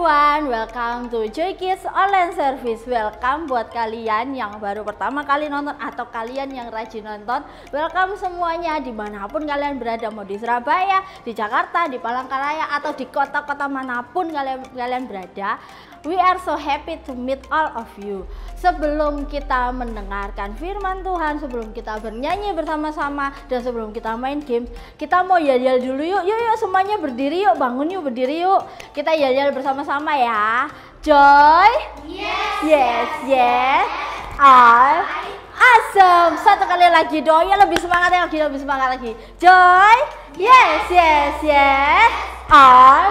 everyone, welcome to Joy Kids Online Service. Welcome buat kalian yang baru pertama kali nonton atau kalian yang rajin nonton. Welcome semuanya dimanapun kalian berada, mau di Surabaya, di Jakarta, di Palangkaraya, atau di kota-kota manapun kalian berada. We are so happy to meet all of you. Sebelum kita mendengarkan firman Tuhan, sebelum kita bernyanyi bersama-sama, dan sebelum kita main games, kita mau yel-yel dulu yuk. Yuk semuanya berdiri yuk, bangun yuk, berdiri yuk. Kita yel-yel bersama-sama ya. Joy? Yes. All? Awesome. Satu kali lagi dong, ya lebih semangat lagi. Joy? Yes. All?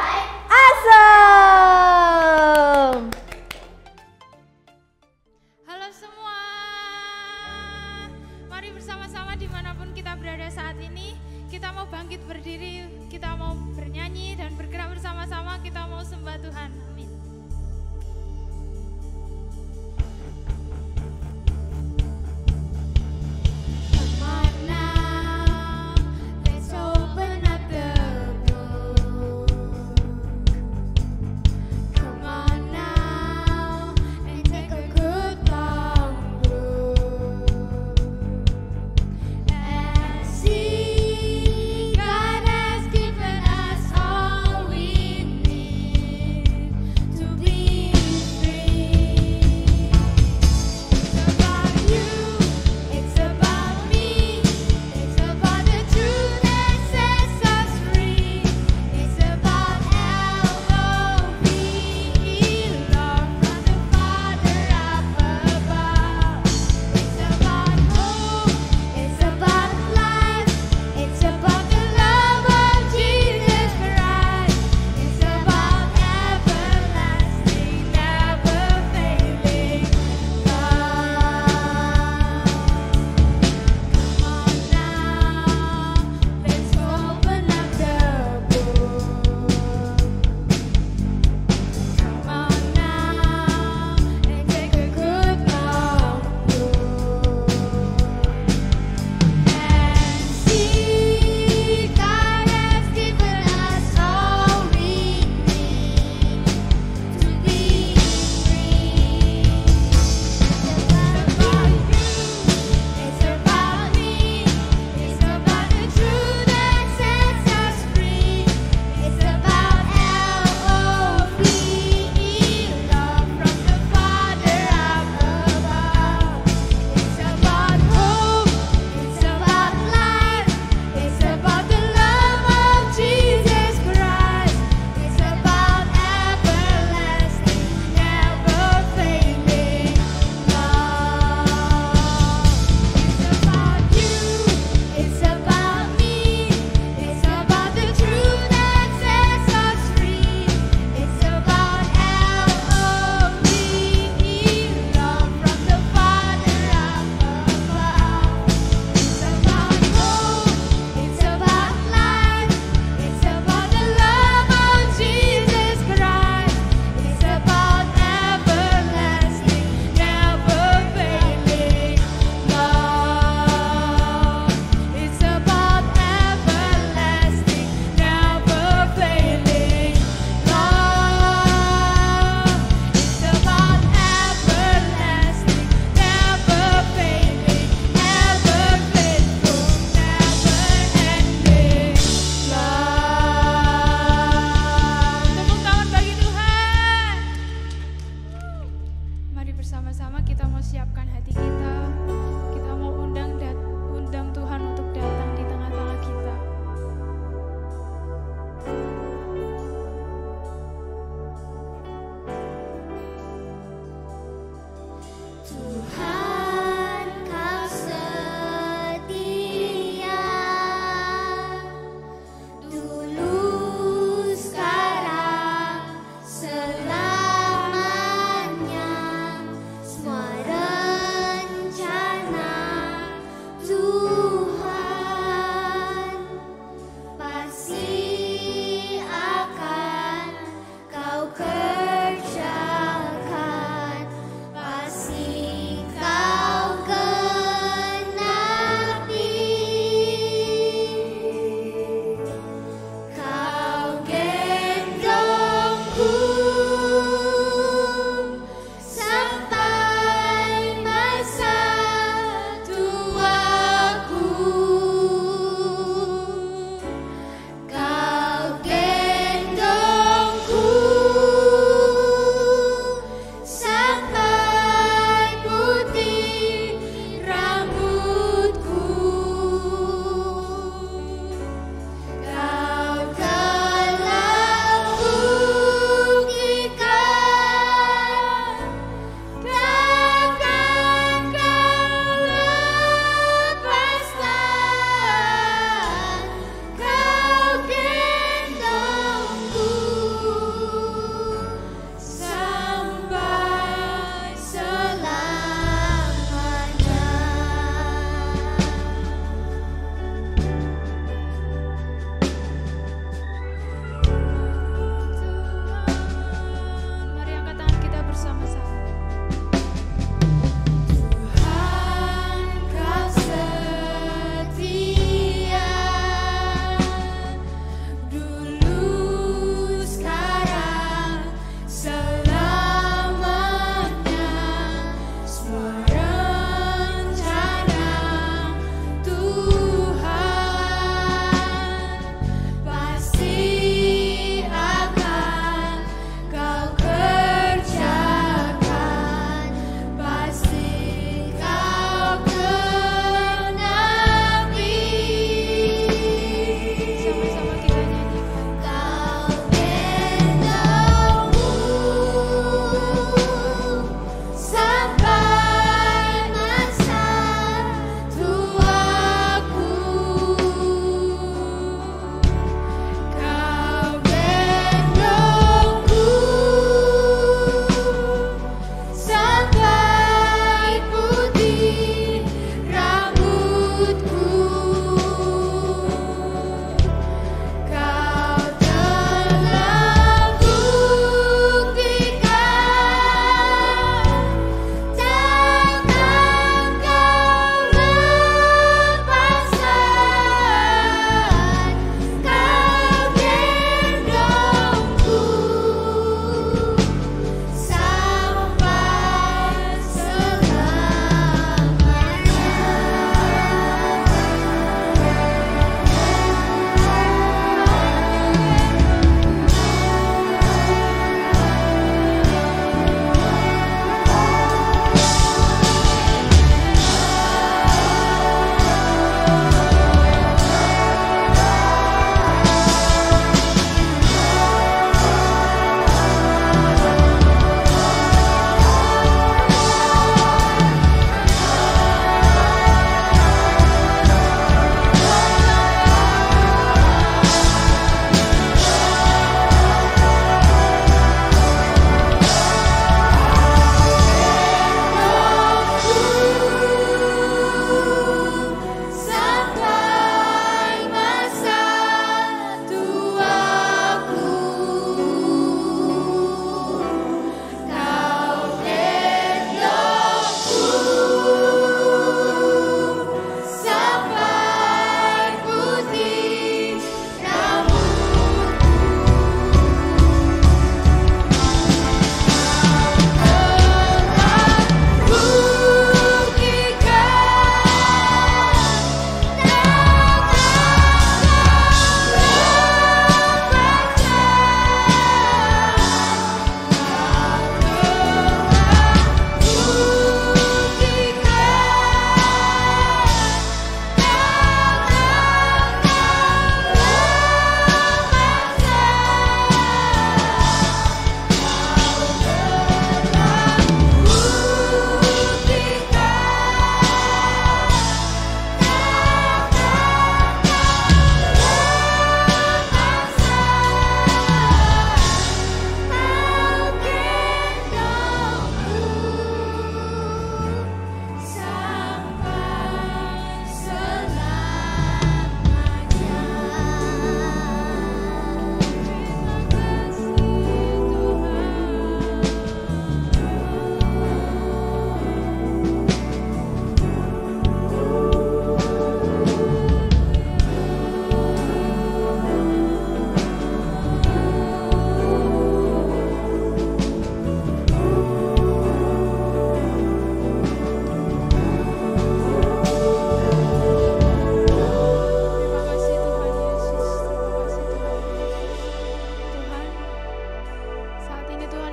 Awesome. Halo semua, mari bersama-sama dimanapun kita berada saat ini. Kita mau bangkit berdiri, kita mau bernyanyi dan bergerak bersama-sama. Kita mau sembah Tuhan. Amin.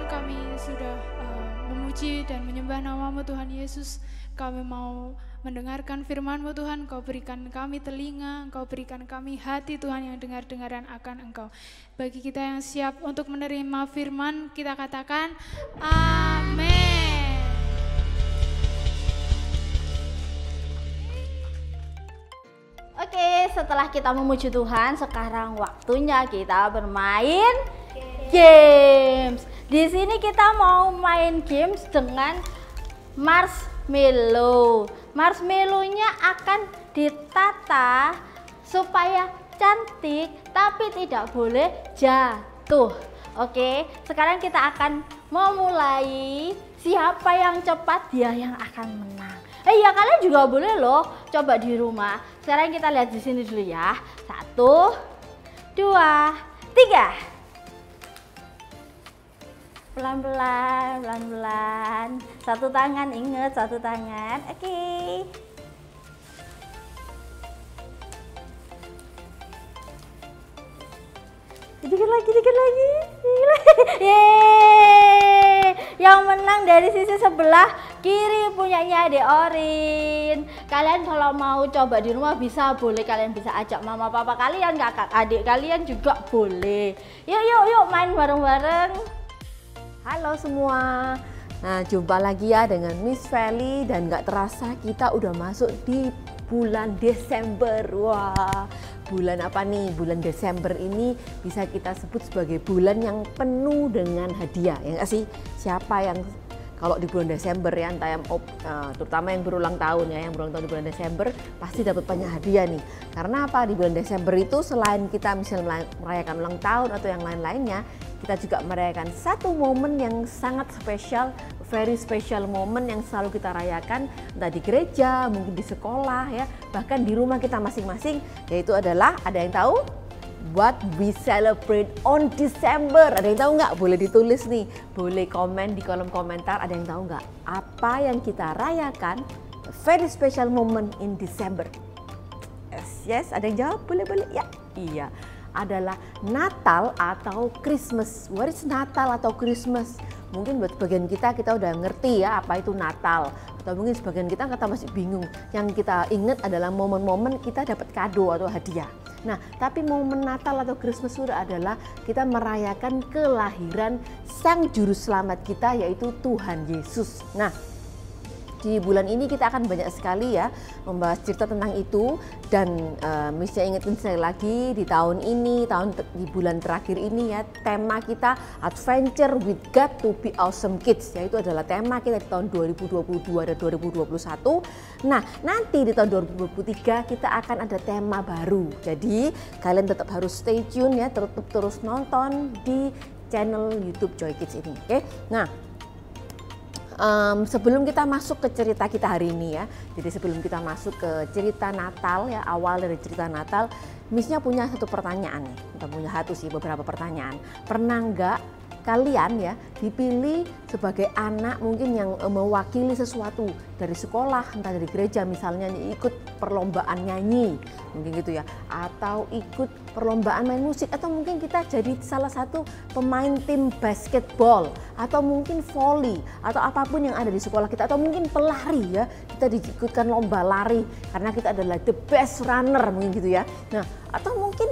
kami sudah memuji dan menyembah nama-Mu Tuhan Yesus. Kami mau mendengarkan firman-Mu Tuhan. Engkau berikan kami telinga, Engkau berikan kami hati Tuhan yang dengar-dengaran akan Engkau. Bagi kita yang siap untuk menerima firman, kita katakan amin. Oke, setelah kita memuji Tuhan, sekarang waktunya kita bermain games. Di sini kita mau main games dengan marshmallow. Marshmallow-nya akan ditata supaya cantik tapi tidak boleh jatuh. Oke, sekarang kita akan memulai. Siapa yang cepat dia yang akan menang. Ya kalian juga boleh loh coba di rumah. Sekarang kita lihat di sini dulu ya. 1, 2, 3. Pelan-pelan, pelan-pelan. Satu tangan, ingat satu tangan. Oke. Dikit lagi, dikit lagi. Yeay. Yang menang dari sisi sebelah kiri punyanya Ade Orin. Kalian kalau mau coba di rumah bisa, boleh kalian bisa ajak mama papa kalian, kakak adik kalian juga boleh. Yuk main bareng-bareng. Halo semua, nah jumpa lagi ya dengan Miss Feli dan gak terasa kita udah masuk di bulan Desember. Wah, bulan apa nih? Bulan Desember ini bisa kita sebut sebagai bulan yang penuh dengan hadiah, ya gak sih? Siapa yang kalau di bulan Desember ya, entah yang terutama yang berulang tahun ya, yang berulang tahun di bulan Desember pasti dapat banyak hadiah nih. Karena apa? Di bulan Desember itu selain kita misalnya merayakan ulang tahun atau yang lain-lainnya, kita juga merayakan satu momen yang sangat spesial, very special moment yang selalu kita rayakan, entah di gereja, mungkin di sekolah ya, bahkan di rumah kita masing-masing, yaitu adalah, ada yang tahu? What we celebrate on December. Ada yang tahu nggak? Boleh ditulis nih, boleh komen di kolom komentar. Ada yang tahu nggak apa yang kita rayakan, a very special moment in December? Yes, ada yang jawab? Boleh ya. Iya, adalah Natal atau Christmas. What is Natal atau Christmas? Mungkin buat bagian kita udah ngerti ya apa itu Natal, atau mungkin sebagian kita masih bingung. Yang kita ingat adalah momen-momen kita dapat kado atau hadiah. Nah, tapi momen Natal atau Christmas itu adalah kita merayakan kelahiran Sang Juru Selamat kita, yaitu Tuhan Yesus. Nah, di bulan ini kita akan banyak sekali ya membahas cerita tentang itu, dan Miss ingetin sekali lagi di tahun ini, di bulan terakhir ini ya, tema kita Adventure with God to be Awesome Kids, yaitu adalah tema kita di tahun 2022 dan 2021. Nah, nanti di tahun 2023 kita akan ada tema baru. Jadi kalian tetap harus stay tune ya, terus nonton di channel YouTube Joy Kids ini. Oke. Nah, sebelum kita masuk ke cerita kita hari ini ya, jadi sebelum kita masuk ke cerita Natal ya, awal dari cerita Natal, Missnya punya satu pertanyaan nih, kita punya beberapa pertanyaan. Pernah nggak kalian ya dipilih sebagai anak mungkin yang mewakili sesuatu dari sekolah, entah dari gereja misalnya, ikut perlombaan nyanyi mungkin gitu ya, atau ikut perlombaan main musik, atau mungkin kita jadi salah satu pemain tim basketball, atau mungkin volley, atau apapun yang ada di sekolah kita, atau mungkin pelari ya, kita diikutkan lomba lari karena kita adalah the best runner mungkin gitu ya. Nah, atau mungkin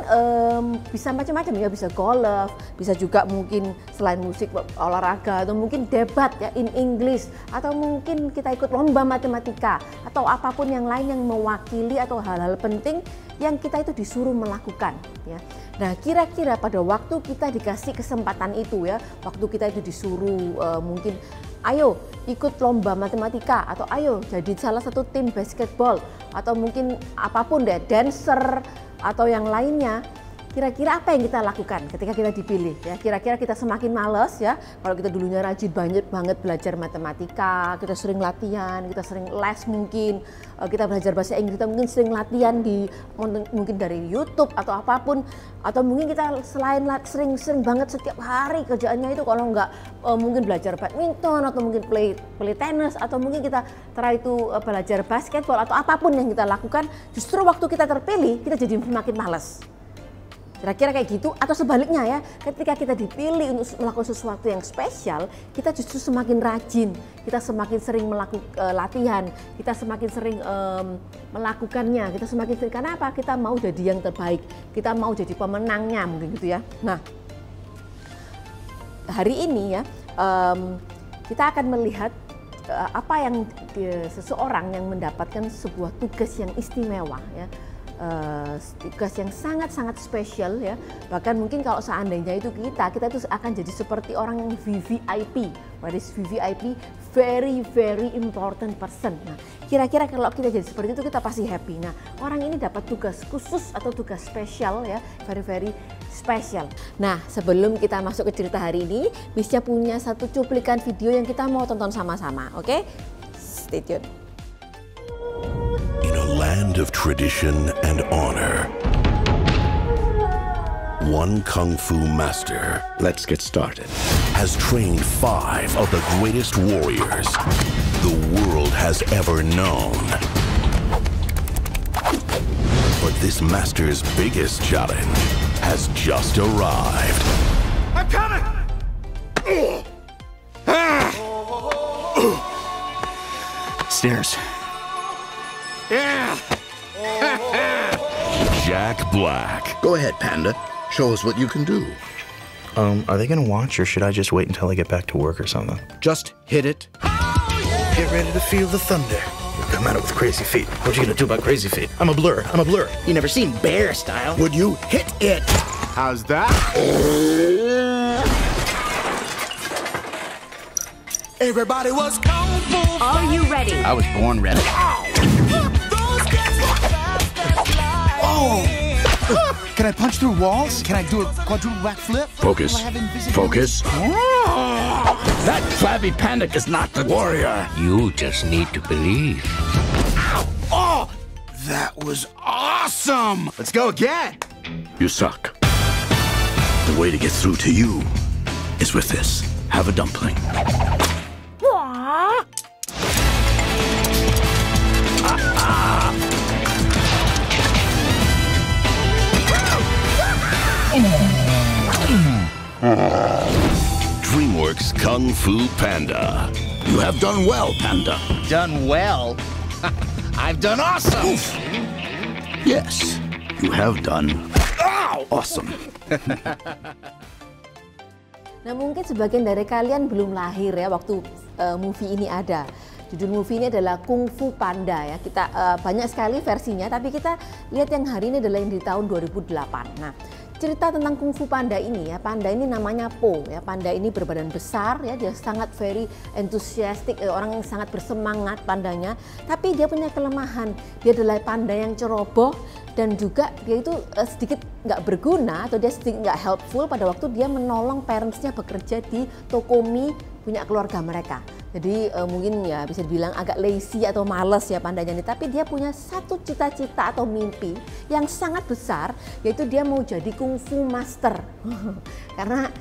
bisa macam-macam ya, bisa golf, bisa juga mungkin selain musik olahraga, atau mungkin debat ya in English, atau mungkin kita ikut lomba matematika, atau apapun yang lain yang mewakili atau hal-hal penting yang kita itu disuruh melakukan ya. Nah, kira-kira pada waktu kita dikasih kesempatan itu ya, waktu kita itu disuruh mungkin ayo ikut lomba matematika, atau ayo jadi salah satu tim basketball, atau mungkin apapun deh, dancer atau yang lainnya, kira-kira apa yang kita lakukan ketika kita dipilih ya? Kira-kira kita semakin males ya, kalau kita dulunya rajin banget belajar matematika, kita sering latihan, kita sering les mungkin, kita belajar bahasa Inggris, kita mungkin sering latihan mungkin dari YouTube atau apapun, atau mungkin kita sering banget setiap hari kerjaannya itu kalau nggak mungkin belajar badminton, atau mungkin play tenis, atau mungkin kita belajar basketball, atau apapun yang kita lakukan, justru waktu kita terpilih kita jadi semakin males. Kira-kira kayak gitu, atau sebaliknya ya, ketika kita dipilih untuk melakukan sesuatu yang spesial, kita justru semakin rajin, kita semakin sering melakukan latihan, kita semakin sering melakukannya, kita semakin sering, karena apa? Kita mau jadi yang terbaik, kita mau jadi pemenangnya mungkin gitu ya. Nah, hari ini ya, kita akan melihat apa yang seseorang yang mendapatkan sebuah tugas yang istimewa ya. Tugas yang sangat-sangat spesial ya, bahkan mungkin kalau seandainya itu kita itu akan jadi seperti orang yang VVIP. What is VVIP? Very very important person. Nah, kira-kira kalau kita jadi seperti itu kita pasti happy. Nah, orang ini dapat tugas khusus atau tugas spesial ya, very very spesial. Nah, sebelum kita masuk ke cerita hari ini, Missnya punya satu cuplikan video yang kita mau tonton sama-sama, oke? Stay tune. In a land of tradition and honor, one kung fu master, Let's get started. has trained 5 of the greatest warriors the world has ever known. But this master's biggest challenge has just arrived. I'm coming! Stairs. Yeah! Jack Black. Go ahead, Panda. Show us what you can do. Are they gonna watch, or should I just wait until I get back to work or something? Just hit it. Get ready to feel the thunder. You come at it with crazy feet. What you gonna do about crazy feet? I'm a blur. You never seen bear style. Would you hit it? How's that? Everybody was kung fu. Are you ready? I was born ready. Oh! Can I punch through walls? Can I do a quadruple backflip? Focus. Do I have invisibility? Focus. That flabby panda is not the warrior. You just need to believe. Oh! That was awesome! Let's go again! You suck. The way to get through to you is with this. Have a dumpling. DreamWorks Kung Fu Panda. You have done well, Panda. Done well. I've done awesome. Yes, you have done awesome. Nah, mungkin sebagian dari kalian belum lahir ya waktu movie ini ada. Judul movie ini adalah Kung Fu Panda ya. Kita banyak sekali versinya, tapi kita lihat yang hari ini adalah yang di tahun 2008. Nah, cerita tentang Kung Fu Panda ini ya, Panda ini namanya Po ya. Panda ini berbadan besar ya, dia sangat very enthusiastic, orang yang sangat bersemangat pandanya. Tapi dia punya kelemahan, dia adalah panda yang ceroboh dan juga dia itu sedikit nggak berguna atau dia sedikit nggak helpful pada waktu dia menolong parentsnya bekerja di toko mie punya keluarga mereka. Jadi mungkin ya bisa dibilang agak lazy atau males ya pandanya ini. Tapi dia punya satu cita-cita atau mimpi yang sangat besar, yaitu dia mau jadi kungfu master. Karena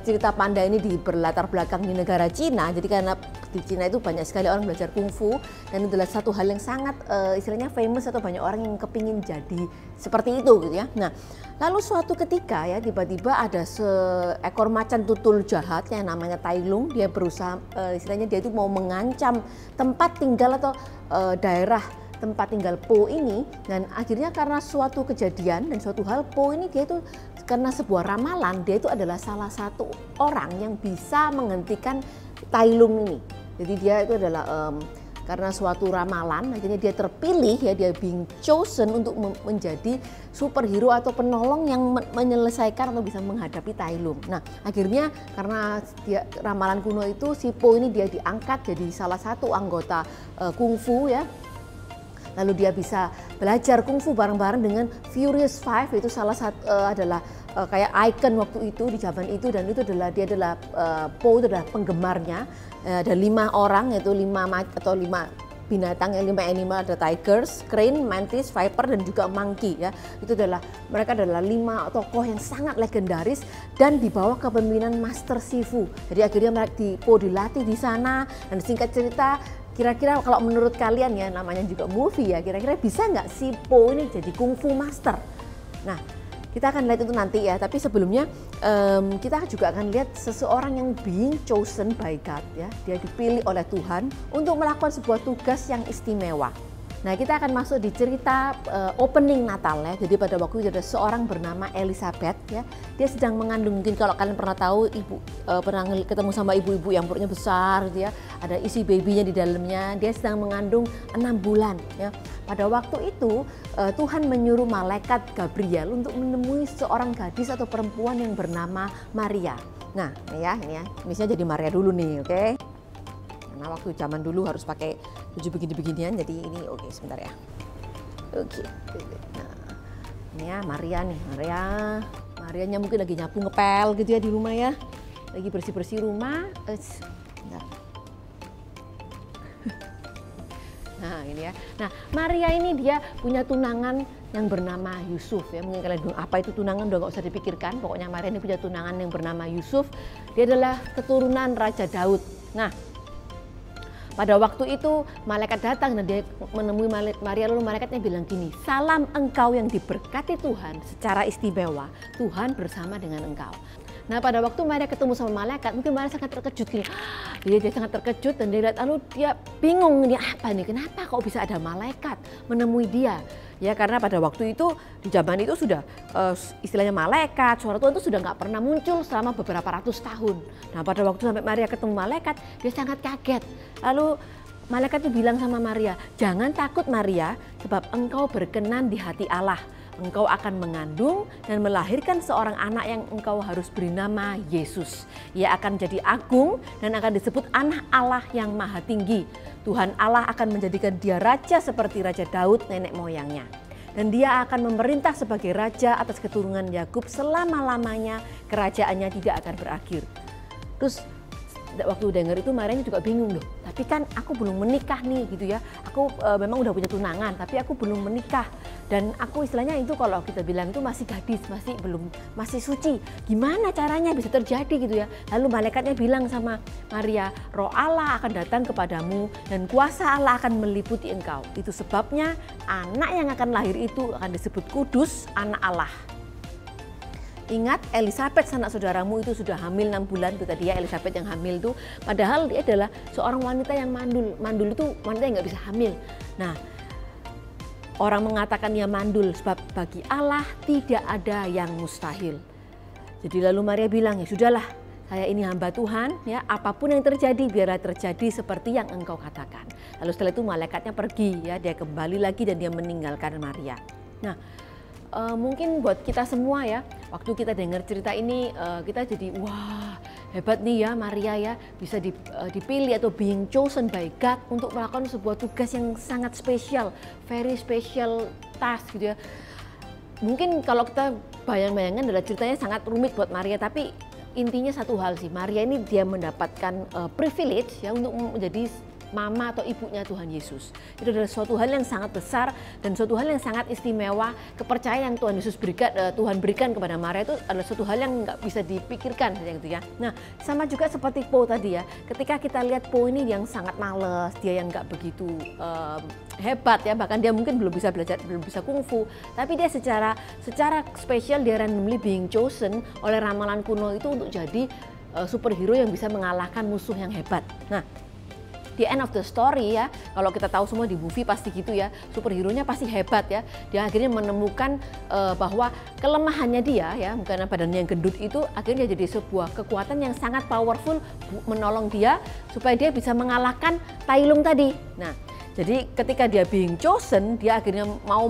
cerita panda ini berlatar belakang di negara Cina. Jadi karena di Cina itu banyak sekali orang belajar kungfu dan itu adalah satu hal yang sangat istilahnya famous atau banyak orang yang kepingin jadi seperti itu gitu ya. Nah, lalu suatu ketika ya tiba-tiba ada seekor macan tutul jahat yang namanya Tai Lung. Dia berusaha istilahnya dia itu mau mengancam tempat tinggal atau daerah tempat tinggal Po ini, dan akhirnya karena suatu kejadian dan suatu hal Po ini dia itu karena sebuah ramalan dia itu adalah salah satu orang yang bisa menghentikan Tai Lung ini. Jadi dia itu adalah karena suatu ramalan akhirnya dia terpilih ya, dia being chosen untuk menjadi superhero atau penolong yang menyelesaikan atau bisa menghadapi Tai Lung. Nah, akhirnya karena dia ramalan kuno itu si Po ini dia diangkat jadi salah satu anggota kungfu ya. Lalu dia bisa belajar kungfu bareng-bareng dengan Furious Five, itu salah satu adalah kayak icon waktu itu di zaman itu, dan itu adalah dia adalah Po itu adalah penggemarnya. Ada 5 orang, yaitu 5 binatang, yang 5 animal, ada tigers, crane, mantis, viper dan juga monkey ya. Itu adalah mereka adalah 5 tokoh yang sangat legendaris dan di bawah kepemimpinan Master Shifu. Jadi akhirnya Po dilatih di sana, dan singkat cerita kira-kira kalau menurut kalian ya, namanya juga movie ya, kira-kira bisa nggak si Po ini jadi kungfu master? Nah, kita akan lihat itu nanti ya. Tapi sebelumnya kita juga akan lihat seseorang yang being chosen by God ya. Dia dipilih oleh Tuhan untuk melakukan sebuah tugas yang istimewa. Nah, kita akan masuk di cerita opening Natal ya. Jadi pada waktu itu ada seorang bernama Elizabeth ya. Dia sedang mengandung, mungkin kalau kalian pernah tahu, pernah ketemu sama ibu-ibu yang perutnya besar gitu ya. Ada isi babynya di dalamnya. Dia sedang mengandung 6 bulan ya. Pada waktu itu Tuhan menyuruh malaikat Gabriel untuk menemui seorang gadis atau perempuan yang bernama Maria. Nah, ini ya. Misalnya jadi Maria dulu nih, oke? Karena waktu zaman dulu harus pakai baju begini-beginian, jadi ini oke, sebentar ya. Oke. Nah, ini ya Maria nih, Marianya mungkin lagi nyapu ngepel gitu ya di rumah ya. Lagi bersih-bersih rumah. Bentar. Nah, ini ya. Nah, Maria ini dia punya tunangan yang bernama Yusuf ya. Mungkin kalian bilang apa itu tunangan, udah gak usah dipikirkan. Pokoknya Maria ini punya tunangan yang bernama Yusuf. Dia adalah keturunan Raja Daud. Nah, pada waktu itu malaikat datang dan dia menemui Maria, lalu malaikatnya bilang gini, salam engkau yang diberkati Tuhan secara istimewa, Tuhan bersama dengan engkau. Nah, pada waktu Maria ketemu sama malaikat, mungkin Maria sangat terkejut gini. Dia sangat terkejut dan dia lihat, lalu dia bingung, ini apa nih, kenapa kok bisa ada malaikat menemui dia? Ya, karena pada waktu itu di zaman itu sudah istilahnya malaikat, suara Tuhan itu sudah nggak pernah muncul selama beberapa ratus tahun. Nah, pada waktu sampai Maria ketemu malaikat, dia sangat kaget. Lalu malaikat itu bilang sama Maria, jangan takut Maria, sebab engkau berkenan di hati Allah. Engkau akan mengandung dan melahirkan seorang anak yang engkau harus beri nama Yesus. Ia akan jadi agung dan akan disebut anak Allah yang maha tinggi. Tuhan Allah akan menjadikan dia raja seperti Raja Daud nenek moyangnya. Dan dia akan memerintah sebagai raja atas keturunan Yakub selama-lamanya, kerajaannya tidak akan berakhir. Terus waktu dengar itu Maria juga bingung loh, tapi kan aku belum menikah nih gitu ya. Aku memang udah punya tunangan, tapi aku belum menikah. Dan aku istilahnya itu kalau kita bilang itu masih gadis, masih suci. Gimana caranya bisa terjadi gitu ya. Lalu malaikatnya bilang sama Maria, Roh Allah akan datang kepadamu dan kuasa Allah akan meliputi engkau. Itu sebabnya anak yang akan lahir itu akan disebut kudus, anak Allah. Ingat, Elizabeth sanak saudaramu itu sudah hamil 6 bulan, itu tadi ya Elizabeth yang hamil itu. Padahal dia adalah seorang wanita yang mandul. Mandul itu wanita yang nggak bisa hamil. Nah, orang mengatakan dia mandul sebab bagi Allah tidak ada yang mustahil. Jadi lalu Maria bilang, ya sudahlah, saya ini hamba Tuhan, ya apapun yang terjadi biarlah terjadi seperti yang engkau katakan. Lalu setelah itu malaikatnya pergi, ya dia kembali lagi dan dia meninggalkan Maria. Nah, mungkin buat kita semua ya, waktu kita dengar cerita ini kita jadi wah hebat nih ya Maria ya, bisa dipilih atau being chosen by God untuk melakukan sebuah tugas yang sangat spesial, very special task gitu ya. Mungkin kalau kita bayang-bayangkan adalah ceritanya sangat rumit buat Maria, tapi intinya satu hal sih, Maria ini dia mendapatkan privilege ya untuk menjadi mama atau ibunya Tuhan Yesus. Itu adalah suatu hal yang sangat besar dan suatu hal yang sangat istimewa. Kepercayaan yang Tuhan Yesus Tuhan berikan kepada Maria itu adalah suatu hal yang nggak bisa dipikirkan gitu ya. Nah, sama juga seperti Po tadi ya. Ketika kita lihat Po ini yang sangat males, dia yang nggak begitu hebat ya, bahkan dia mungkin belum bisa belajar, belum bisa kungfu, tapi dia secara spesial dia randomly being chosen oleh ramalan kuno itu untuk jadi superhero yang bisa mengalahkan musuh yang hebat. Nah, di end of the story ya, kalau kita tahu semua di movie pasti gitu ya, superhero-nya pasti hebat ya. Dia akhirnya menemukan bahwa kelemahannya dia ya, karena badannya yang gendut itu akhirnya jadi sebuah kekuatan yang sangat powerful menolong dia supaya dia bisa mengalahkan Tai Lung tadi. Nah, jadi ketika dia being chosen, dia akhirnya mau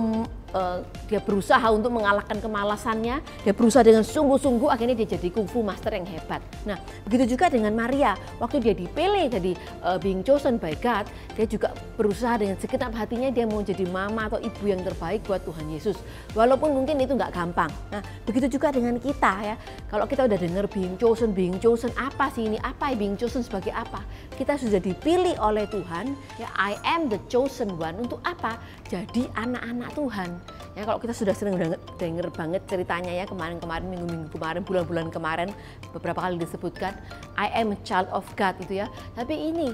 dia berusaha untuk mengalahkan kemalasannya, dia berusaha dengan sungguh-sungguh, akhirnya dia jadi kungfu master yang hebat. Nah, begitu juga dengan Maria, waktu dia dipilih jadi being chosen by God, dia juga berusaha dengan segenap hatinya dia mau jadi mama atau ibu yang terbaik buat Tuhan Yesus. Walaupun mungkin itu nggak gampang. Nah, begitu juga dengan kita ya, kalau kita udah dengar being chosen, apa sih ini? Apa being chosen sebagai apa? Kita sudah dipilih oleh Tuhan, ya I am the chosen one, untuk apa? Jadi anak-anak Tuhan. Ya, kalau kita sudah sering denger banget ceritanya ya, kemarin-kemarin, minggu-minggu kemarin, bulan-bulan kemarin, beberapa kali disebutkan I am a child of God itu ya. Tapi ini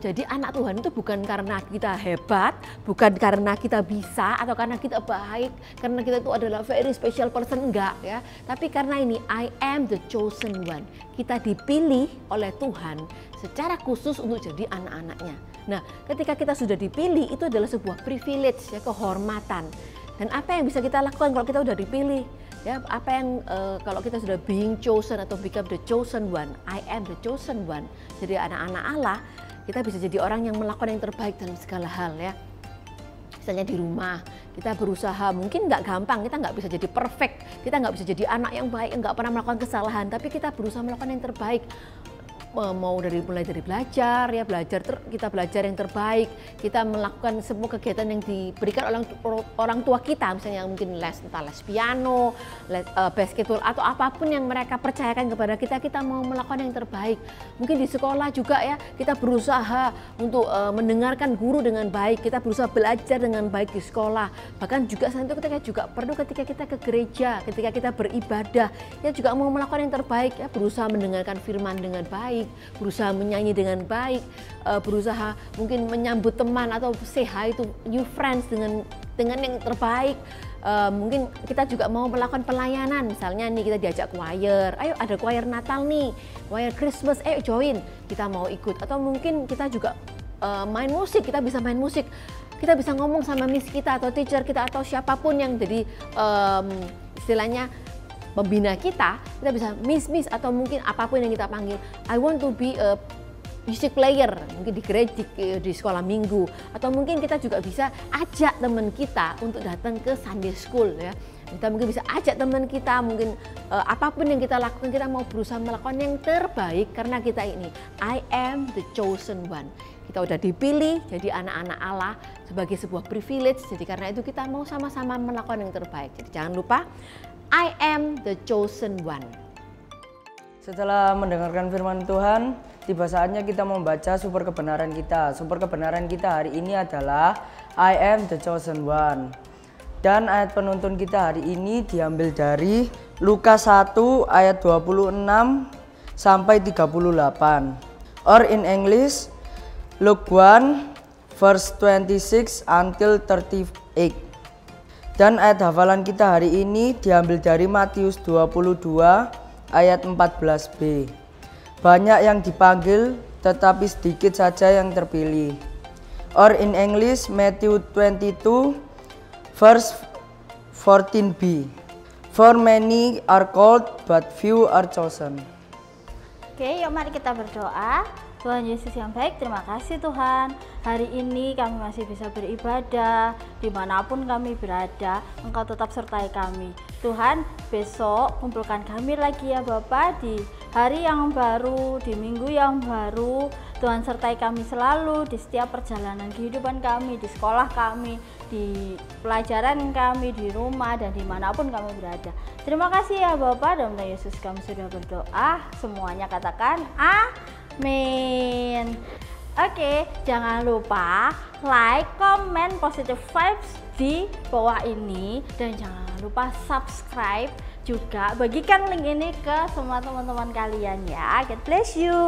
jadi anak Tuhan itu bukan karena kita hebat, bukan karena kita bisa, atau karena kita baik, karena kita itu adalah very special person, enggak ya. Tapi karena ini I am the chosen one. Kita dipilih oleh Tuhan secara khusus untuk jadi anak-anaknya. Nah, ketika kita sudah dipilih, itu adalah sebuah privilege ya, kehormatan. Dan apa yang bisa kita lakukan kalau kita sudah dipilih? Ya, apa yang kalau kita sudah being chosen atau become the chosen one, I am the chosen one, jadi anak-anak Allah, kita bisa jadi orang yang melakukan yang terbaik dalam segala hal ya. Misalnya di rumah, kita berusaha, mungkin nggak gampang, kita nggak bisa jadi perfect, kita nggak bisa jadi anak yang baik, nggak pernah melakukan kesalahan, tapi kita berusaha melakukan yang terbaik. Mulai dari belajar ya, kita belajar yang terbaik, kita melakukan semua kegiatan yang diberikan oleh orang tua kita, misalnya mungkin entah les piano, basketball atau apapun yang mereka percayakan kepada kita mau melakukan yang terbaik. Mungkin di sekolah juga ya, kita berusaha untuk mendengarkan guru dengan baik, kita berusaha belajar dengan baik di sekolah. Bahkan juga sampai ketika kita ke gereja, ketika kita beribadah, ya juga mau melakukan yang terbaik ya, berusaha mendengarkan firman dengan baik, berusaha menyanyi dengan baik, berusaha mungkin menyambut teman atau say hi to new friends dengan yang terbaik. Mungkin kita juga mau melakukan pelayanan, misalnya nih kita diajak choir, ayo ada choir Natal nih, choir Christmas, ayo join, kita mau ikut. Atau mungkin kita juga main musik, kita bisa main musik, kita bisa ngomong sama miss kita atau teacher kita atau siapapun yang jadi istilahnya pembina kita bisa miss atau mungkin apapun yang kita panggil. I want to be a music player, mungkin di gereja, di sekolah minggu, atau mungkin kita juga bisa ajak teman kita untuk datang ke Sunday School ya. Kita mungkin bisa ajak teman kita, mungkin apapun yang kita lakukan, kita mau berusaha melakukan yang terbaik karena kita ini I am the chosen one. Kita udah dipilih jadi anak-anak Allah sebagai sebuah privilege. Jadi karena itu kita mau sama-sama melakukan yang terbaik. Jadi jangan lupa I am the chosen one. Setelah mendengarkan firman Tuhan, tiba saatnya kita membaca sumber kebenaran kita. Sumber kebenaran kita hari ini adalah I am the chosen one. Dan ayat penuntun kita hari ini diambil dari Lukas 1 ayat 26 sampai 38. Or in English, Luke 1 verse 26 until 38. Dan ayat hafalan kita hari ini diambil dari Matius 22 ayat 14b. Banyak yang dipanggil tetapi sedikit saja yang terpilih. Or in English, Matthew 22 verse 14b. For many are called but few are chosen. Oke, yuk mari kita berdoa. Tuhan Yesus yang baik, terima kasih Tuhan. Hari ini kami masih bisa beribadah, dimanapun kami berada, Engkau tetap sertai kami. Tuhan, besok kumpulkan kami lagi ya Bapak, di hari yang baru, di minggu yang baru. Tuhan sertai kami selalu di setiap perjalanan kehidupan kami, di sekolah kami, di pelajaran kami, di rumah, dan dimanapun kami berada. Terima kasih ya Bapak, dalam nama Yesus kami sudah berdoa. Semuanya katakan amin. Oke, jangan lupa like, comment, positive vibes di bawah ini. Dan jangan lupa subscribe juga. Bagikan link ini ke semua teman-teman kalian ya. God bless you.